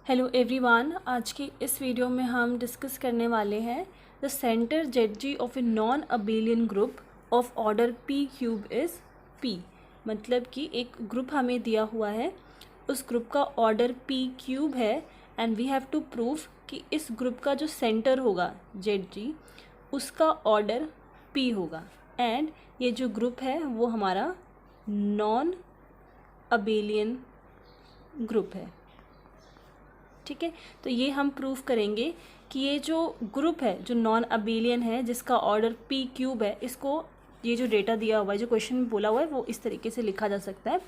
Hello everyone, आज की इस वीडियो में हम डिस्कस करने वाले हैं the centre Z of a non abelian group of order p cube is P. मतलब कि एक ग्रुप हमें दिया हुआ है, उस ग्रुप का ऑर्डर पी क्यूब है and we have to prove कि इस ग्रुप का जो सेंटर होगा जेड उसका ऑर्डर पी होगा एंड ये जो ग्रुप है वो हमारा नॉन अबेलियन ग्रुप है। ठीक है, तो ये हम प्रूव करेंगे कि ये जो ग्रुप है जो नॉन अबेलियन है जिसका ऑर्डर पी क्यूब है, इसको ये जो डेटा दिया हुआ है, जो क्वेश्चन में बोला हुआ है, वो इस तरीके से लिखा जा सकता है।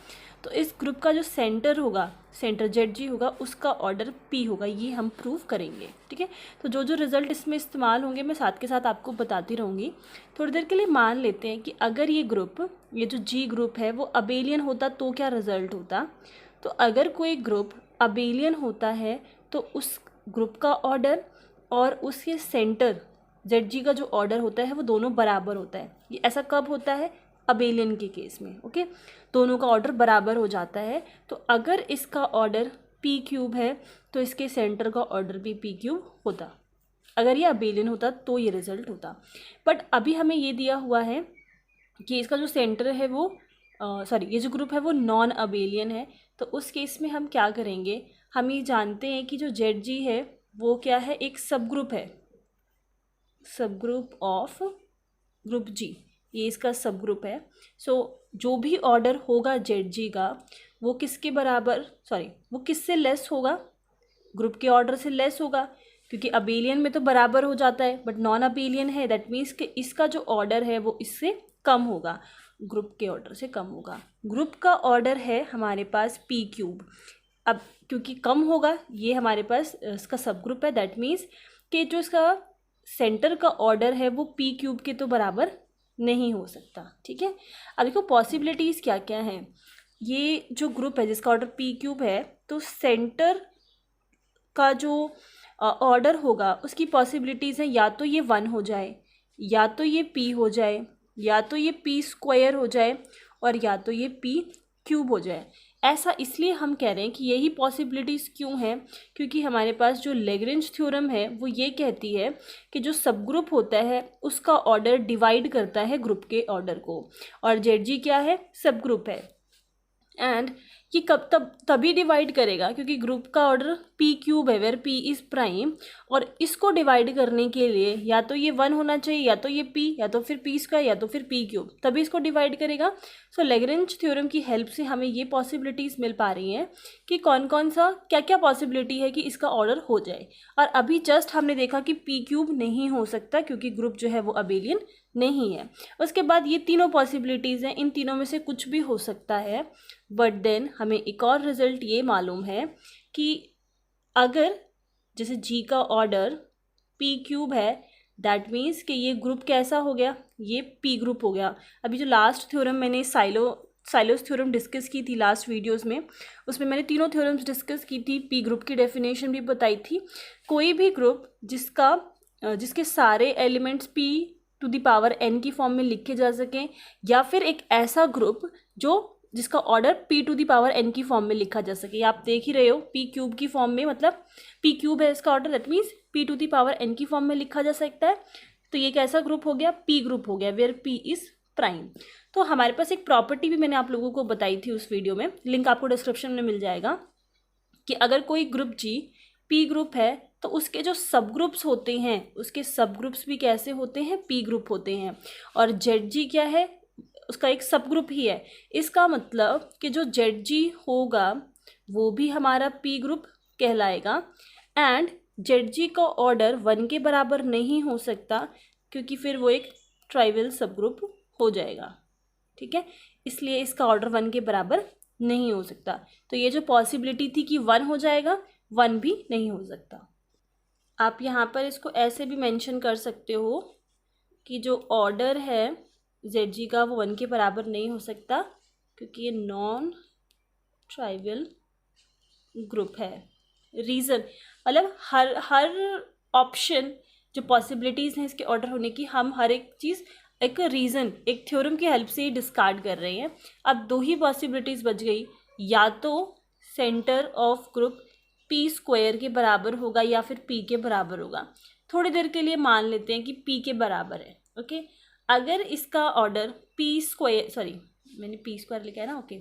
तो इस ग्रुप का जो सेंटर होगा, सेंटर जेड होगा, उसका ऑर्डर पी होगा, ये हम प्रूव करेंगे। ठीक है, तो जो जो रिजल्ट इसमें इस्तेमाल होंगे मैं साथ के साथ आपको बताती रहूँगी। थोड़ी देर के लिए मान लेते हैं कि अगर ये ग्रुप, ये जो जी ग्रुप है वो अबेलियन होता तो क्या रिजल्ट होता। तो अगर कोई ग्रुप अबेलियन होता है तो उस ग्रुप का ऑर्डर और उसके सेंटर जेड का जो ऑर्डर होता है वो दोनों बराबर होता है। ये ऐसा कब होता है? अबेलियन के केस में। ओके, दोनों का ऑर्डर बराबर हो जाता है। तो अगर इसका ऑर्डर पी क्यूब है तो इसके सेंटर का ऑर्डर भी पी क्यूब होता। अगर ये अबेलियन होता तो ये रिजल्ट होता। बट अभी हमें ये दिया हुआ है कि इसका जो सेंटर है वो ये जो ग्रुप है वो नॉन अबेलियन है। तो उस केस में हम क्या करेंगे, हम ये जानते हैं कि जो जेड है वो क्या है, एक सब ग्रुप है, सब ग्रुप ऑफ ग्रुप जी, ये इसका सब ग्रुप है। सो जो भी ऑर्डर होगा जेड का वो किसके बराबर, वो किससे लेस होगा? ग्रुप के ऑर्डर से लेस होगा, क्योंकि अबेलियन में तो बराबर हो जाता है, बट नॉन अबेलियन है, दैट मीन्स कि इसका जो ऑर्डर है वो इससे कम होगा, ग्रुप के ऑर्डर से कम होगा। ग्रुप का ऑर्डर है हमारे पास पी क्यूब। अब क्योंकि कम होगा, ये हमारे पास इसका सब ग्रुप है, दैट मीन्स कि जो इसका सेंटर का ऑर्डर है वो पी क्यूब के तो बराबर नहीं हो सकता। ठीक है, अब देखो पॉसिबिलिटीज़ क्या क्या हैं। ये जो ग्रुप है जिसका ऑर्डर पी क्यूब है, तो सेंटर का जो ऑर्डर होगा उसकी पॉसिबिलिटीज़ हैं, या तो ये 1 हो जाए, या तो ये p हो जाए, या तो ये p स्क्वायर हो जाए, और या तो ये p क्यूब हो जाए। ऐसा इसलिए हम कह रहे हैं कि यही पॉसिबिलिटीज़ क्यों हैं, क्योंकि हमारे पास जो लैग्रेंज थ्योरम है वो ये कहती है कि जो सब ग्रुप होता है उसका ऑर्डर डिवाइड करता है ग्रुप के ऑर्डर को, और जेड क्या है, सब ग्रुप है। एंड ये कब तभी डिवाइड करेगा क्योंकि ग्रुप का ऑर्डर पी क्यूब है, वेयर पी इज़ प्राइम, और इसको डिवाइड करने के लिए या तो ये 1 होना चाहिए, या तो ये p, या तो फिर पी स्क्वायर, या तो फिर पी क्यूब, तभी इसको डिवाइड करेगा। सो लैग्रेंज थ्योरम की हेल्प से हमें ये पॉसिबिलिटीज़ मिल पा रही हैं कि कौन कौन सा क्या क्या पॉसिबिलिटी है कि इसका ऑर्डर हो जाए। और अभी जस्ट हमने देखा कि पी क्यूब नहीं हो सकता क्योंकि ग्रुप जो है वो अबेलियन नहीं है। उसके बाद ये तीनों पॉसिबिलिटीज़ हैं, इन तीनों में से कुछ भी हो सकता है। बट देन हमें एक और रिजल्ट ये मालूम है कि अगर जैसे जी का ऑर्डर पी क्यूब है, दैट मीन्स कि ये ग्रुप कैसा हो गया, ये पी ग्रुप हो गया। अभी जो लास्ट थ्योरम मैंने साइलोस थ्योरम डिस्कस की थी लास्ट वीडियोस में, उसमें मैंने तीनों थ्योरम्स डिस्कस की थी, पी ग्रुप की डेफिनेशन भी बताई थी। कोई भी ग्रुप जिसके सारे elements p to the power n की फॉर्म में लिखे जा सकें, या फिर एक ऐसा ग्रुप जिसका order p to the power n की फॉर्म में लिखा जा सके। आप देख ही रहे हो p क्यूब की फॉर्म में, मतलब p क्यूब है इसका order, that means p to the power n की फॉर्म में लिखा जा सकता है। तो ये कैसा ग्रुप हो गया? p ग्रुप हो गया, वेयर p इज प्राइम। तो हमारे पास एक प्रॉपर्टी भी मैंने आप लोगों को बताई थी उस वीडियो में, लिंक आपको डिस्क्रिप्शन में मिल जाएगा, कि अगर कोई ग्रुप जी पी ग्रुप है तो उसके जो सब ग्रुप्स होते हैं उसके सब ग्रुप्स भी कैसे होते हैं? पी ग्रुप होते हैं। और जेड जी क्या है? उसका एक सब ग्रुप ही है। इसका मतलब कि जो जेड जी होगा वो भी हमारा पी ग्रुप कहलाएगा। एंड जेड जी का ऑर्डर 1 के बराबर नहीं हो सकता क्योंकि फिर वो एक ट्राइवल सब ग्रुप हो जाएगा। ठीक है, इसलिए इसका ऑर्डर 1 के बराबर नहीं हो सकता। तो ये जो पॉसिबिलिटी थी कि 1 हो जाएगा, 1 भी नहीं हो सकता। आप यहाँ पर इसको ऐसे भी मेंशन कर सकते हो कि जो ऑर्डर है जेड जी का वो 1 के बराबर नहीं हो सकता क्योंकि ये नॉन ट्राइवल ग्रुप है। रीज़न मतलब हर ऑप्शन जो पॉसिबिलिटीज़ हैं इसके ऑर्डर होने की, हम हर एक चीज़ एक रीज़न, एक थ्योरम की हेल्प से ही डिस्कार्ड कर रहे हैं। अब 2 ही पॉसिबिलिटीज़ बच गई, या तो centre of group P square के बराबर होगा या फिर पी के बराबर होगा। थोड़ी देर के लिए मान लेते हैं कि पी के बराबर है। ओके, अगर इसका ऑर्डर पी स्क्वायर, सॉरी मैंने पी स्क्वायर लिखा है ना, ओके,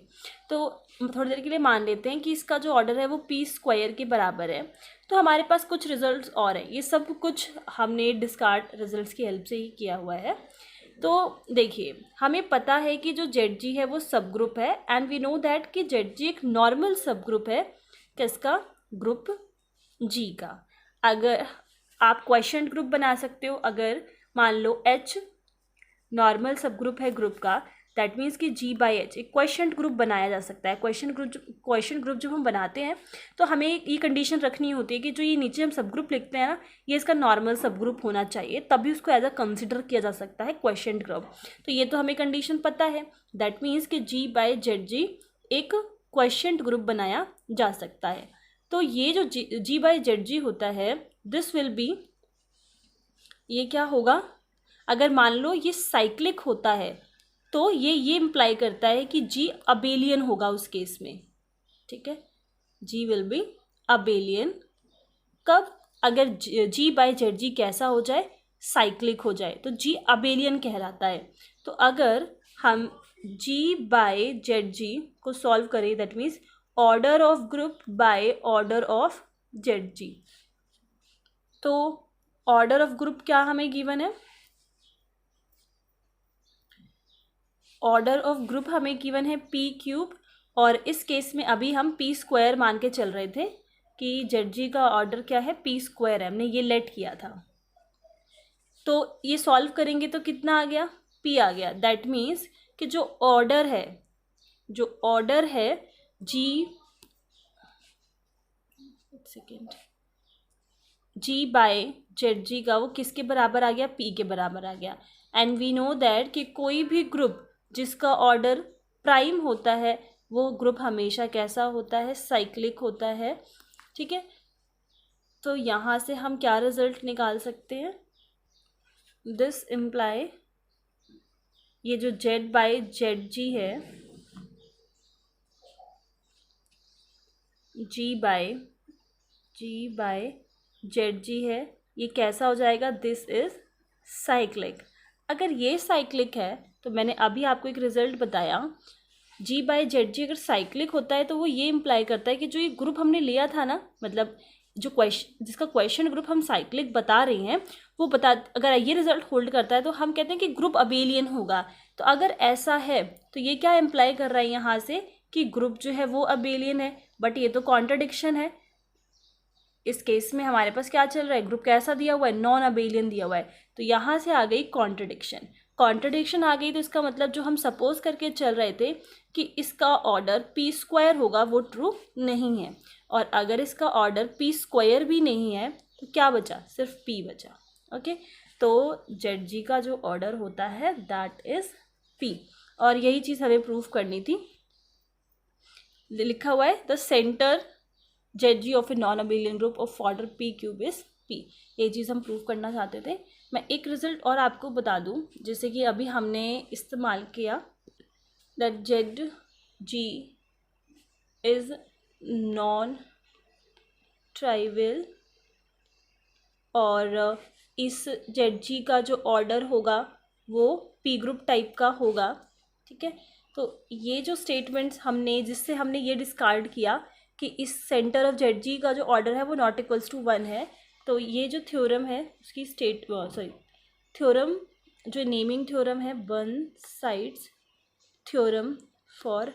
तो थोड़ी देर के लिए मान लेते हैं कि इसका जो ऑर्डर है वो पी स्क्वायर के बराबर है। तो हमारे पास कुछ रिजल्ट्स और हैं, ये सब कुछ हमने डिस्कार्ड रिजल्ट्स की हेल्प से ही किया हुआ है। तो देखिए, हमें पता है कि जो ZG है वो सब ग्रुप है, एंड वी नो दैट कि ZG एक नॉर्मल सब ग्रुप है किसका, ग्रुप G का। अगर आप क्वेश्चन ग्रुप बना सकते हो, अगर मान लो H नॉर्मल सब ग्रुप है ग्रुप का, दैट मीन्स कि G/H एक क्वेश्चन ग्रुप बनाया जा सकता है। क्वेश्चन ग्रुप जब हम बनाते हैं तो हमें ये कंडीशन रखनी होती है कि जो ये नीचे हम सब ग्रुप लिखते हैं ना, ये इसका नॉर्मल सब ग्रुप होना चाहिए, तभी उसको एज अ कंसिडर किया जा सकता है क्वेश्चन ग्रुप। तो ये तो हमें कंडीशन पता है, दैट मीन्स कि G/ZG एक क्वेश्चन ग्रुप बनाया जा सकता है। तो ये जो G/ZG होता है, दिस विल बी, ये क्या होगा, अगर मान लो ये साइक्लिक होता है तो ये इम्प्लाई करता है कि G अबेलियन होगा उस केस में। ठीक है, G विल बी अबेलियन कब, अगर G/ZG कैसा हो जाए, साइक्लिक हो जाए, तो G अबेलियन कहलाता है। तो अगर हम G/ZG को सॉल्व करें, that means order of group by order of ZG, तो ऑर्डर ऑफ ग्रुप क्या हमें गिवन है, ऑर्डर ऑफ ग्रुप हमें गिवन है p³, और इस केस में अभी हम p स्क्वायर मान के चल रहे थे कि ZG का ऑर्डर क्या है, p स्क्वायर है, हमने ये लेट किया था। तो ये सॉल्व करेंगे तो कितना आ गया, p आ गया। दैट मीन्स कि जो ऑर्डर है G/ZG का, वो किसके बराबर आ गया, p के बराबर आ गया। एंड वी नो दैट कि कोई भी ग्रुप जिसका ऑर्डर प्राइम होता है वो ग्रुप हमेशा कैसा होता है, साइक्लिक होता है। ठीक है, तो यहाँ से हम क्या रिजल्ट निकाल सकते हैं, दिस इम्प्लाई, ये जो Z/ZG है, G/ZG है, ये कैसा हो जाएगा, दिस इज साइक्लिक। अगर ये साइक्लिक है तो मैंने अभी आपको एक रिजल्ट बताया, G/ZG अगर साइक्लिक होता है तो वो ये इम्प्लाई करता है कि जो ये ग्रुप हमने लिया था ना, मतलब जो जिसका क्वेश्चन ग्रुप हम साइक्लिक बता रहे हैं, वो अगर ये रिजल्ट होल्ड करता है तो हम कहते हैं कि ग्रुप अबेलियन होगा। तो अगर ऐसा है तो ये क्या इम्प्लाई कर रहा है यहाँ से कि ग्रुप जो है वो अबेलियन है, बट ये तो कॉन्ट्रडिक्शन है। इस केस में हमारे पास क्या चल रहा है, ग्रुप कैसा दिया हुआ है, नॉन अबेलियन दिया हुआ है, तो यहाँ से आ गई कॉन्ट्रडिक्शन आ गई। तो इसका मतलब जो हम सपोज करके चल रहे थे कि इसका ऑर्डर p स्क्वायर होगा, वो ट्रू नहीं है, और अगर इसका ऑर्डर p स्क्वायर भी नहीं है तो क्या बचा, सिर्फ p बचा। ओके, तो ZG का जो ऑर्डर होता है दैट इज p, और यही चीज़ हमें प्रूफ करनी थी। लिखा हुआ है the centre ZG of a non abelian group of order p³ is p, ये चीज़ हम प्रूव करना चाहते थे। मैं एक रिजल्ट और आपको बता दूं, जैसे कि अभी हमने इस्तेमाल किया that ZG is non trivial, और इस ZG का जो ऑर्डर होगा वो p ग्रुप टाइप का होगा। ठीक है, तो ये जो स्टेटमेंट्स हमने, जिससे हमने ये डिस्कार्ड किया कि इस सेंटर ऑफ ZG का जो ऑर्डर है वो नॉट इक्वल्स टू 1 है, तो ये जो थ्योरम है उसकी थ्योरम जो नेमिंग थ्योरम है, one sides theorem for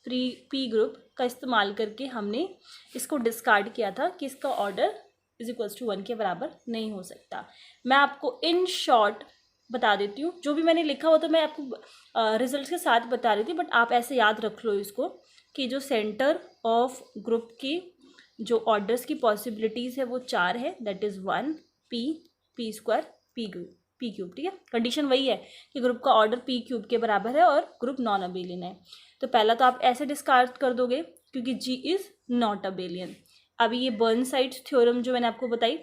p group का इस्तेमाल करके हमने इसको डिस्कार्ड किया था कि इसका ऑर्डर इज इक्वल्स टू 1 के बराबर नहीं हो सकता। मैं आपको इन शॉर्ट बता देती हूँ, जो भी मैंने लिखा हुआ तो मैं आपको रिजल्ट के साथ बता रही थी, बट आप ऐसे याद रख लो इसको कि जो सेंटर ऑफ ग्रुप की जो ऑर्डर्स की पॉसिबिलिटीज़ है वो 4 है, that is 1 p square p³। ठीक है, कंडीशन वही है कि ग्रुप का ऑर्डर p³ के बराबर है और ग्रुप नॉन अबेलियन है। तो पहला तो आप ऐसे डिस्कार्ड कर दोगे क्योंकि G इज़ नॉट अबेलियन। अभी ये बर्नसाइड्स थ्योरम जो मैंने आपको बताई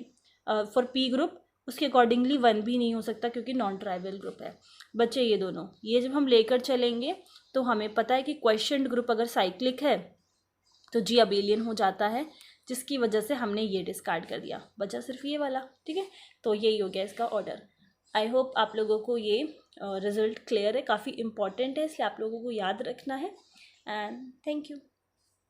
फॉर p ग्रुप, उसके अकॉर्डिंगली 1 भी नहीं हो सकता क्योंकि नॉन ट्राइवल ग्रुप है। बच्चे ये दोनों, ये जब हम लेकर चलेंगे तो हमें पता है कि क्वेश्चन ग्रुप अगर साइक्लिक है तो G अबेलियन हो जाता है। जिसकी वजह से हमने ये डिस्कार्ड कर दिया, बचा सिर्फ ये वाला। ठीक है, तो यही हो गया इसका ऑर्डर। आई होप आप लोगों को ये रिजल्ट क्लियर है, काफ़ी इंपॉर्टेंट है, इसलिए आप लोगों को याद रखना है। And thank you.